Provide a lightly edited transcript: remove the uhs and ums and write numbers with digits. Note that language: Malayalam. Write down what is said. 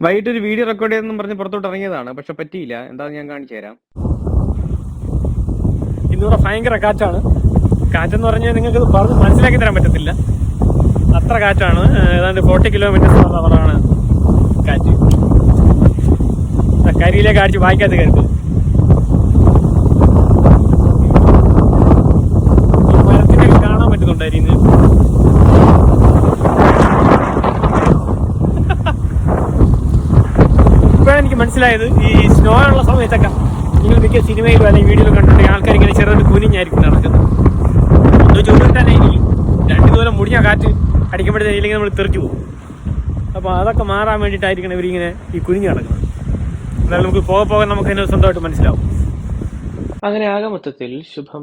വൈകിട്ടൊരു വീഡിയോ റെക്കോർഡ് ചെയ്തെന്നും പറഞ്ഞ് പുറത്തോട്ട് ഇറങ്ങിയതാണ്, പക്ഷെ പറ്റിയില്ല. എന്താന്ന് ഞാൻ കാണിച്ചു തരാം. ഇന്നിവിടെ ഭയങ്കര കാറ്റാണ്. കാറ്റെന്ന് പറഞ്ഞാൽ നിങ്ങൾക്ക് പറഞ്ഞ് മനസ്സിലാക്കി തരാൻ പറ്റത്തില്ല, അത്ര കാറ്റാണ്. ഏതാണ്ട് 40 കിലോമീറ്റർ കാറ്റ്. കരിയിലേക്ക് അടിച്ച് വായിക്കാത്ത കയറിപ്പോകും. ഈ മരത്തിനെ കാണാൻ പറ്റുന്നുണ്ടായിരുന്നു. ഇപ്പോഴാണ് എനിക്ക് മനസ്സിലായത്, ഈ സ്നോ ഉള്ള സമയത്തൊക്കെ നിങ്ങൾ മിക്ക സിനിമയിലും അല്ലെങ്കിൽ വീഡിയോയിലും കണ്ടിട്ട് ആൾക്കാർ ഇങ്ങനെ ചെറുതായിട്ട് കുനിഞ്ഞായിരിക്കും നടക്കുന്നത്. ഒന്ന് ചൂണ്ടിട്ടാണ് എനിക്ക് 2 ദൂരം മുടിഞ്ഞ കാറ്റ് അടിക്കുമ്പോഴത്തേക്കും ഇല്ലെങ്കിൽ നമ്മൾ തെറിച്ചു പോകും. അപ്പോൾ അതൊക്കെ മാറാൻ വേണ്ടിയിട്ടായിരിക്കണം ഇവരിങ്ങനെ ഈ കുനിഞ്ഞ് നടക്കുന്നത്. എന്നാലും നമുക്ക് പോകെ നമുക്ക് അതിന് സ്വന്തമായിട്ട് മനസ്സിലാവും. അങ്ങനെ ആകെ മൊത്തത്തിൽ ശുഭം.